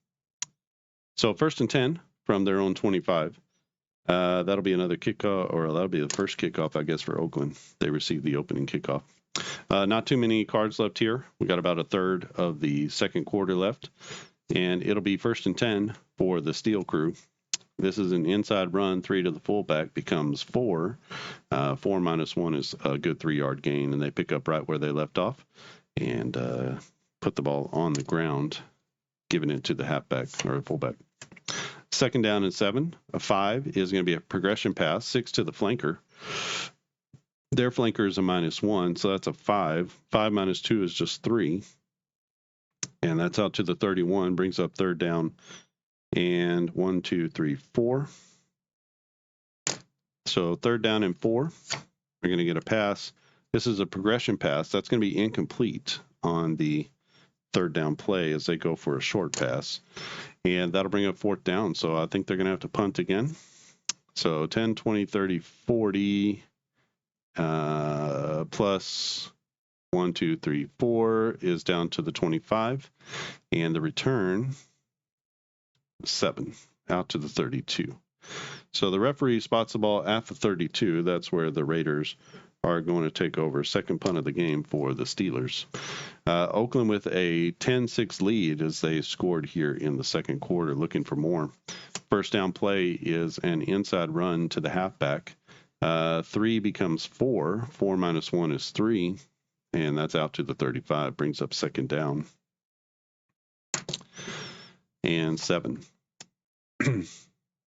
So 1st and 10 from their own 25. That'll be another kickoff, or that'll be the first kickoff, I guess, for Oakland. They received the opening kickoff. Not too many cards left here. We got about a third of the second quarter left, and it'll be 1st and 10 for the Steel Crew. This is an inside run. 3 to the fullback becomes 4. 4 minus 1 is a good 3-yard gain, and they pick up right where they left off and put the ball on the ground, giving it to the halfback or fullback. 2nd down and 7. A 5 is going to be a progression pass. 6 to the flanker. Their flanker is a -1, so that's a 5. 5 minus 2 is just 3. And that's out to the 31, brings up 3rd down. And 1, 2, 3, 4. So 3rd down and 4. We're going to get a pass. This is a progression pass. That's going to be incomplete on the 3rd down play as they go for a short pass. And that'll bring up 4th down. So I think they're going to have to punt again. So 10, 20, 30, 40. Plus 1, 2, 3, 4 is down to the 25, and the return 7 out to the 32. So the referee spots the ball at the 32. That's where the Raiders are going to take over. Second punt of the game for the Steelers. Oakland with a 10-6 lead as they scored here in the second quarter, looking for more. First down play is an inside run to the halfback. 3 becomes 4. 4 minus 1 is 3. And that's out to the 35. Brings up 2nd down. And 7.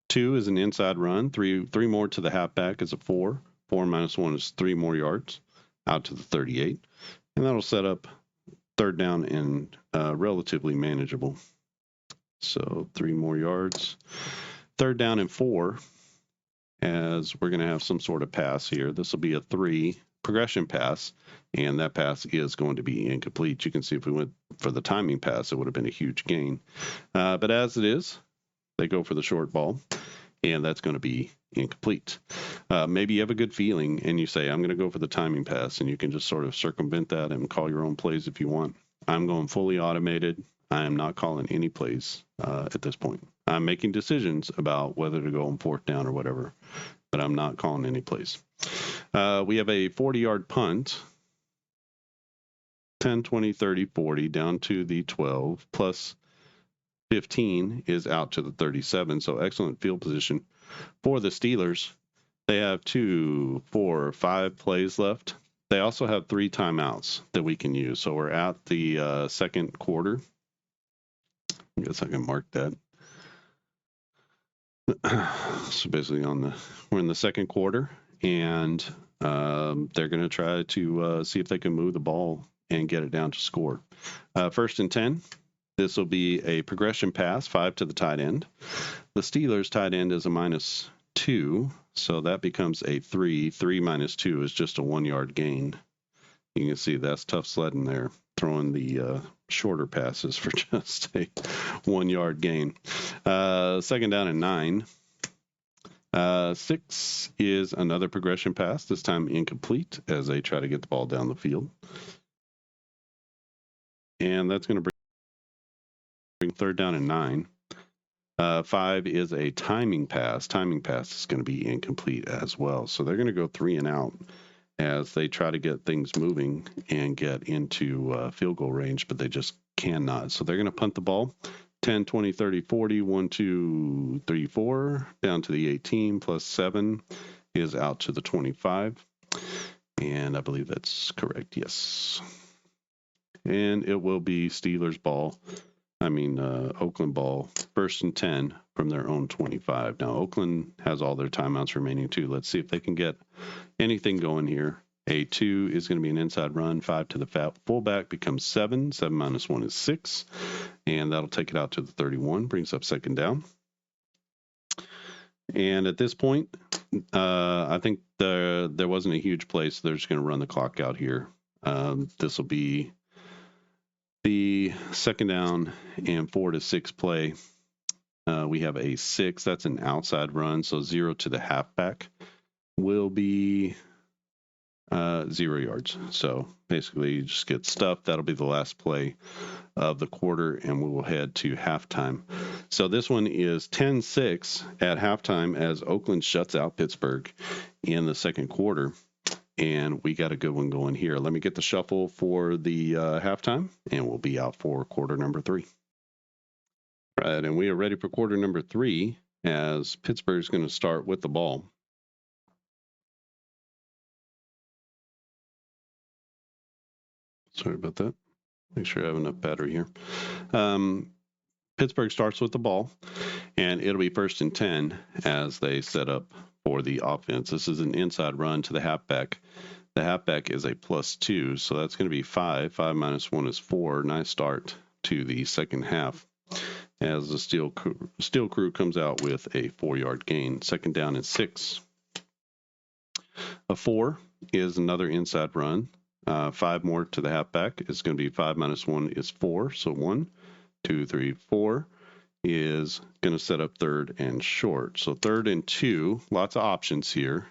2 is an inside run. 3 more to the halfback is a 4. 4 minus 1 is 3 more yards. Out to the 38. And that'll set up 3rd down and relatively manageable. So 3 more yards. 3rd down and 4. As we're going to have some sort of pass here. This will be a 3 progression pass, and that pass is going to be incomplete. You can see if we went for the timing pass, it would have been a huge gain. But as it is, they go for the short ball, and that's going to be incomplete. Maybe you have a good feeling, and you say, I'm going to go for the timing pass, and you can just sort of circumvent that and call your own plays if you want. I'm going fully automated. I am not calling any plays at this point. I'm making decisions about whether to go on 4th down or whatever, but I'm not calling any plays. We have a 40-yard punt. 10, 20, 30, 40 down to the 12 plus 15 is out to the 37. So excellent field position for the Steelers. They have 2, 4, 5 plays left. They also have 3 timeouts that we can use. So we're at the second quarter. I guess I can mark that. So basically we're in the second quarter, and they're going to try to see if they can move the ball and get it down to score. 1st and 10. This will be a progression pass, 5 to the tight end. The Steelers tight end is a -2, so that becomes a 3. 3 minus 2 is just a 1-yard gain. You can see that's tough sledding there, throwing the shorter passes for just a 1-yard gain. 2nd down and 9. 6 is another progression pass, this time incomplete as they try to get the ball down the field. And that's going to bring 3rd down and 9. 5 is a timing pass. Timing pass is going to be incomplete as well. So they're going to go 3 and out as they try to get things moving and get into field goal range, but they just cannot. So they're going to punt the ball. 10, 20, 30, 40, 1, 2, 3, 4, down to the 18 plus 7 is out to the 25. And I believe that's correct, yes. And it will be Steelers ball. Oakland ball, 1st and 10 from their own 25. Now, Oakland has all their timeouts remaining too. Let's see if they can get anything going here. A 2 is going to be an inside run. 5 to the fullback becomes 7. 7 minus 1 is 6. And that'll take it out to the 31. Brings up 2nd down. And at this point, I think there wasn't a huge play, so they're just going to run the clock out here. This will be the 2nd down and 4 to 6 play. We have a 6. That's an outside run, so 0 to the halfback will be 0 yards. So basically, you just get stuffed. That'll be the last play of the quarter, and we will head to halftime. So this one is 10-6 at halftime as Oakland shuts out Pittsburgh in the second quarter. And we got a good one going here. Let me get the shuffle for the halftime, and we'll be out for quarter number 3. Right, and we are ready for quarter number 3 as Pittsburgh's going to start with the ball. Sorry about that. Make sure I have enough battery here. Pittsburgh starts with the ball, and it'll be 1st and 10 as they set up for the offense. This is an inside run to the halfback. The halfback is a +2, so that's going to be 5. 5 minus 1 is 4. Nice start to the second half as the Steel Crew comes out with a 4-yard gain. 2nd down and 6. A 4 is another inside run. 5 more to the halfback. It's going to be 5 minus 1 is 4. So 1, 2, 3, 4 is going to set up 3rd and short. So 3rd and 2, lots of options here.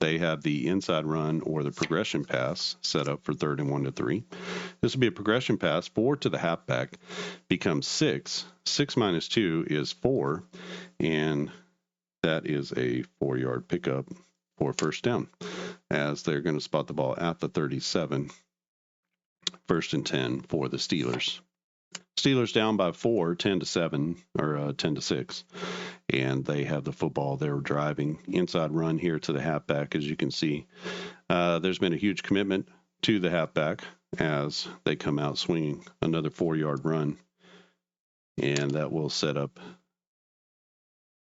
They have the inside run or the progression pass set up for 3rd and 1 to 3. This will be a progression pass. 4 to the halfback becomes 6. 6 minus 2 is 4. And that is a 4-yard pickup for 1st down as they're going to spot the ball at the 37. 1st and 10 for the Steelers. Steelers down by 4, 10-7 or 10-6, and they have the football. They're driving inside run here to the halfback, as you can see. There's been a huge commitment to the halfback as they come out swinging another 4-yard run, and that will set up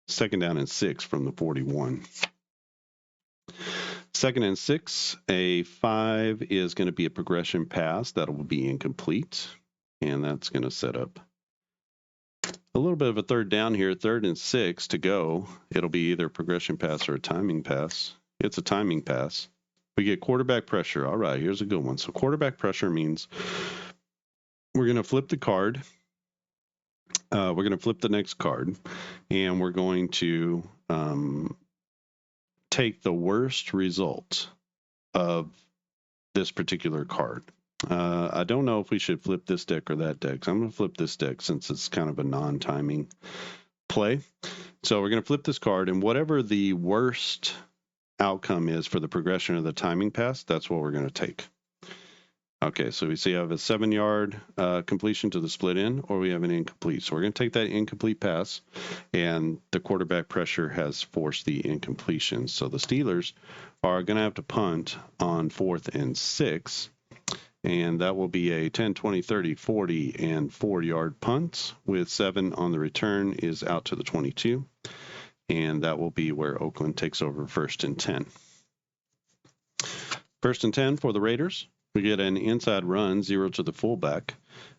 2nd down and 6 from the 41. 2nd and 6, a 5 is going to be a progression pass. That will be incomplete. And that's going to set up a little bit of a 3rd down here. 3rd and 6 to go. It'll be either a progression pass or a timing pass. It's a timing pass. We get quarterback pressure. All right, here's a good one. So quarterback pressure means we're going to flip the card. We're going to flip the next card. And we're going to take the worst result of this particular card. I don't know if we should flip this deck or that deck. So I'm going to flip this deck since it's kind of a non-timing play. So we're going to flip this card, and whatever the worst outcome is for the progression of the timing pass, that's what we're going to take. Okay, so we see I have a 7-yard completion to the split end, or we have an incomplete. So we're going to take that incomplete pass, and the quarterback pressure has forced the incompletion. So the Steelers are going to have to punt on 4th and 6. And that will be a 10, 20, 30, 40, and 4-yard punt with 7 on the return is out to the 22. And that will be where Oakland takes over 1st and 10. 1st and 10 for the Raiders. We get an inside run, 0 to the fullback.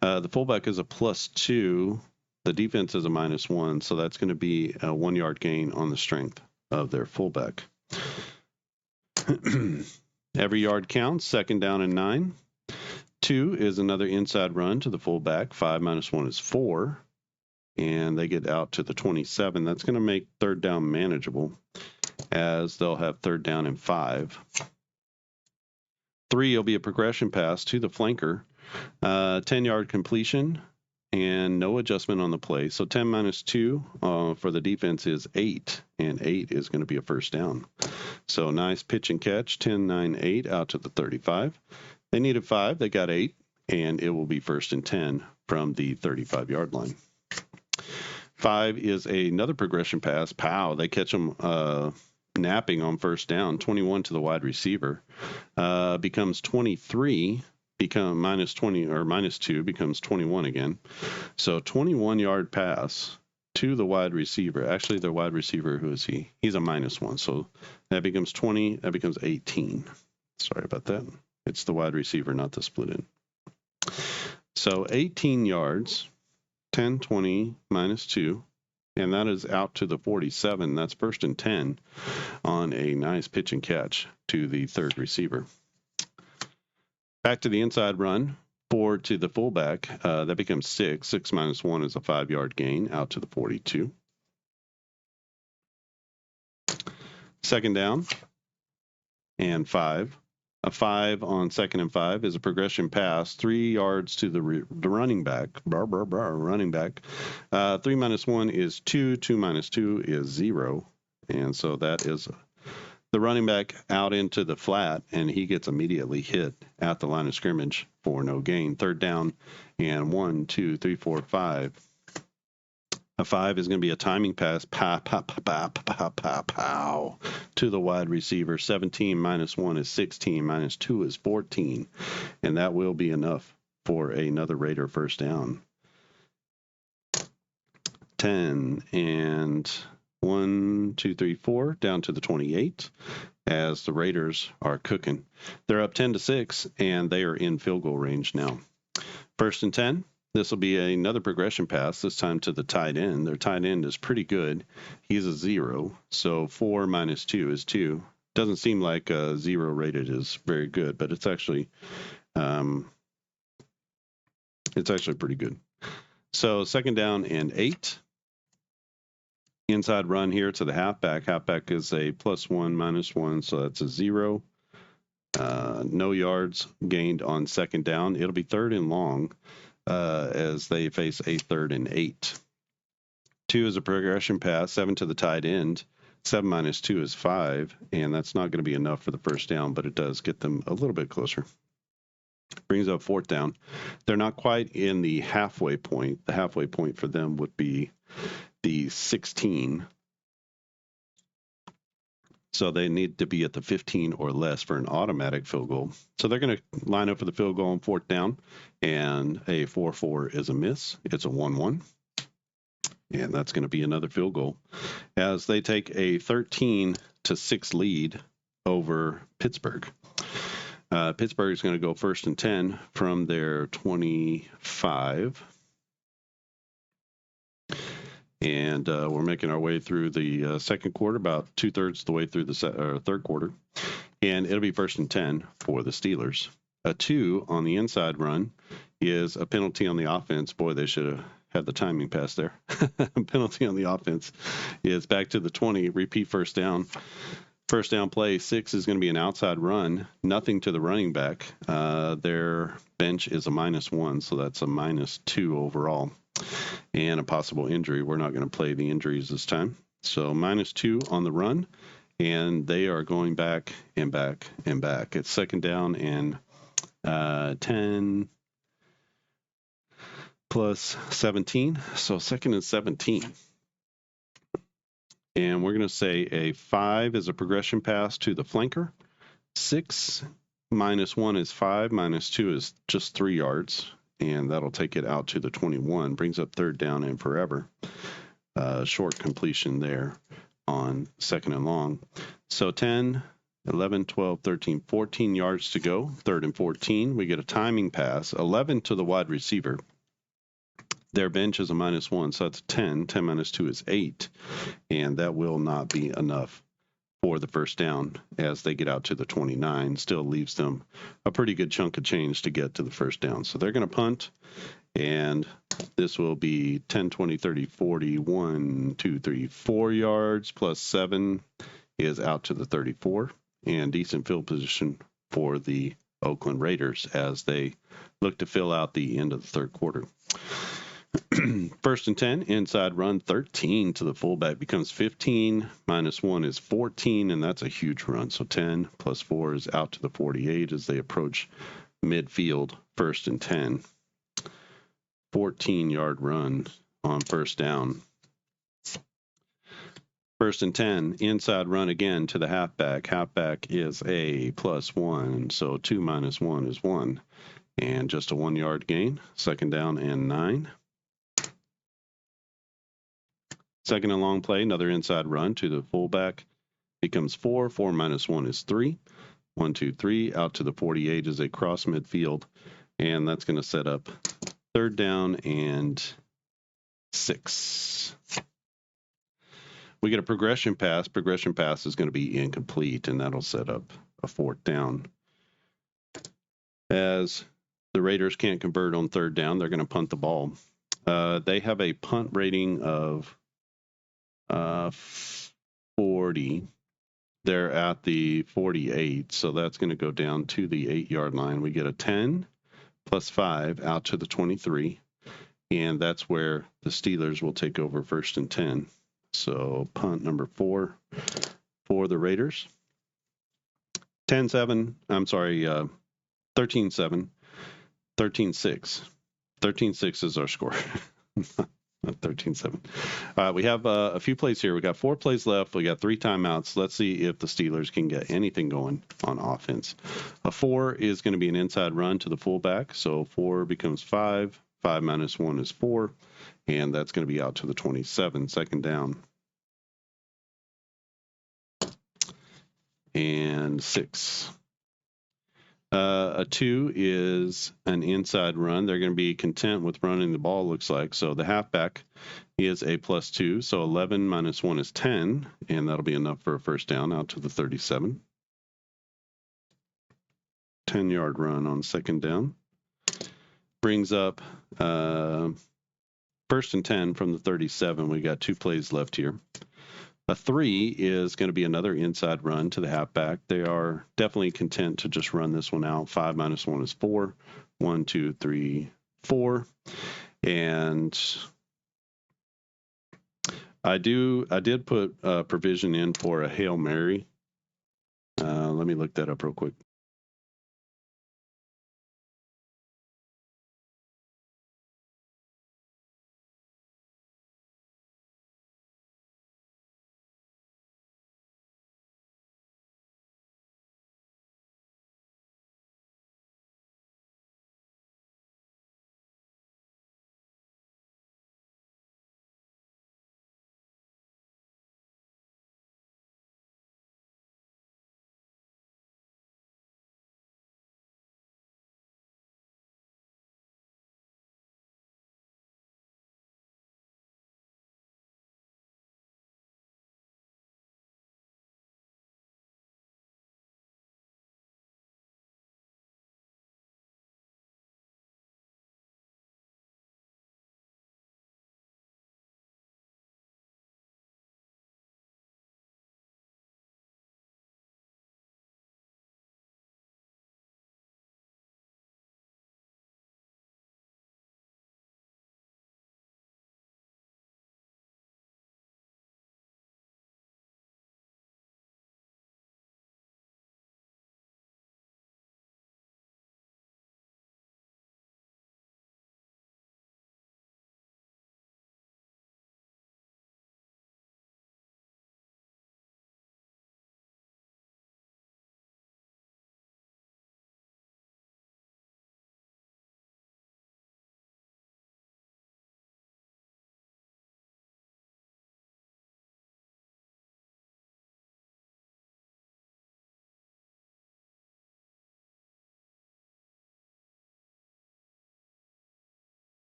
The fullback is a +2. The defense is a -1. So that's going to be a 1-yard gain on the strength of their fullback. Every yard counts. 2nd down and 9. 2 is another inside run to the fullback. 5 minus 1 is 4. And they get out to the 27. That's going to make 3rd down manageable as they'll have 3rd down and 5. 3 will be a progression pass to the flanker. 10-yard completion and no adjustment on the play. So 10 minus 2 for the defense is 8. And 8 is going to be a 1st down. So nice pitch and catch. 10, 9, 8 out to the 35. They needed 5. They got 8, and it will be 1st and 10 from the 35-yard line. 5 is another progression pass. Pow, they catch them napping on first down. 21 to the wide receiver. Becomes 23, minus 20 or minus 2, becomes 21 again. So 21-yard pass to the wide receiver. Actually, the wide receiver, who is he? He's a -1. So that becomes 20. That becomes 18. Sorry about that. It's the wide receiver, not the split end. So 18 yards, 10, 20, minus 2. And that is out to the 47. That's 1st and 10 on a nice pitch and catch to the third receiver. Back to the inside run. 4 to the fullback. That becomes 6. 6 minus 1 is a 5-yard gain out to the 42. Second down and 5. A 5 on 2nd and 5 is a progression pass, 3 yards to the running back. Running back. 3 minus 1 is 2. 2 minus 2 is 0. And so that is the running back out into the flat, and he gets immediately hit at the line of scrimmage for no gain. Third down and 1, 2, 3, 4, 5. A 5 is going to be a timing pass, pow, to the wide receiver. 17 minus 1 is 16, minus 2 is 14, and that will be enough for another Raider first down. 10 and 1, 2, 3, 4, down to the 28 as the Raiders are cooking. They're up 10-6, and they are in field goal range now. 1st and 10. This will be another progression pass, this time to the tight end. Their tight end is pretty good. He's a 0, so 4 minus 2 is 2. Doesn't seem like a 0 rated is very good, but it's actually pretty good. So 2nd down and 8. Inside run here to the halfback. Halfback is a +1, -1, so that's a 0. No yards gained on 2nd down. It'll be 3rd and long. As they face a 3rd and 8. 2 is a progression pass, 7 to the tight end. 7 minus 2 is 5, and that's not going to be enough for the first down, but it does get them a little bit closer. Brings up 4th down. They're not quite in the halfway point. The halfway point for them would be the 16. So they need to be at the 15 or less for an automatic field goal. So they're going to line up for the field goal on 4th down, and a 4-4 is a miss. It's a 1-1, and that's going to be another field goal as they take a 13-6 lead over Pittsburgh. Pittsburgh is going to go 1st and 10 from their 25. And we're making our way through the second quarter, about 2/3 the way through the third quarter. And it'll be 1st and 10 for the Steelers. A 2 on the inside run is a penalty on the offense. Boy, they should have had the timing pass there. Penalty on the offense is back to the 20, repeat first down. First down play, 6 is going to be an outside run, nothing to the running back. Their bench is a -1, so that's a -2 overall. And a possible injury. We're not going to play the injuries this time. So -2 on the run, and they are going back and back and back. It's 2nd down and 10 plus 17. So 2nd and 17. And we're going to say a 5 is a progression pass to the flanker. 6 minus 1 is 5, minus 2 is just 3 yards. And that'll take it out to the 21. Brings up 3rd down and forever. Short completion there on 2nd and long. So 10, 11, 12, 13, 14 yards to go. 3rd and 14. We get a timing pass. 11 to the wide receiver. Their bench is a -1, so that's 10. 10 minus 2 is 8. And that will not be enough for the first down as they get out to the 29. Still leaves them a pretty good chunk of change to get to the first down. So they're going to punt, and this will be 10, 20, 30, 40, 1, 2, 3, 4 yards plus 7 is out to the 34, and decent field position for the Oakland Raiders as they look to fill out the end of the third quarter. 1st and 10, inside run, 13 to the fullback becomes 15, -1 is 14, and that's a huge run. So 10 plus 4 is out to the 48 as they approach midfield, 1st and 10. 14-yard run on first down. 1st and 10, inside run again to the halfback. Halfback is a +1, so 2 minus 1 is 1. And just a 1-yard gain. 2nd down and 9. 2nd and long play, another inside run to the fullback. Becomes 4. 4 minus 1 is 3. 1, 2, 3. Out to the 48 is a cross midfield. And that's going to set up 3rd down and 6. We get a progression pass. Progression pass is going to be incomplete, and that'll set up a 4th down. As the Raiders can't convert on 3rd down, they're going to punt the ball. They have a punt rating of 40. They're at the 48, so that's going to go down to the 8-yard line. We get a 10 plus 5 out to the 23, and that's where the Steelers will take over 1st and 10. So punt number 4 for the Raiders. 13-7, 13-6. 13-6 is our score. Not 13-7. We have a few plays here. We got 4 plays left. We got 3 timeouts. Let's see if the Steelers can get anything going on offense. A 4 is going to be an inside run to the fullback. So 4 becomes 5. 5 minus 1 is 4. And that's going to be out to the 27, 2nd down. And 6. A 2 is an inside run. They're going to be content with running the ball, looks like. So the halfback is a +2. So 11 minus 1 is 10. And that'll be enough for a 1st down out to the 37. 10-yard run on 2nd down. Brings up 1st and 10 from the 37. We got 2 plays left here. A 3 is going to be another inside run to the halfback. They are definitely content to just run this one out. 5 minus 1 is 4. 1, 2, 3, 4. And I did put provision in for a Hail Mary. Let me look that up real quick.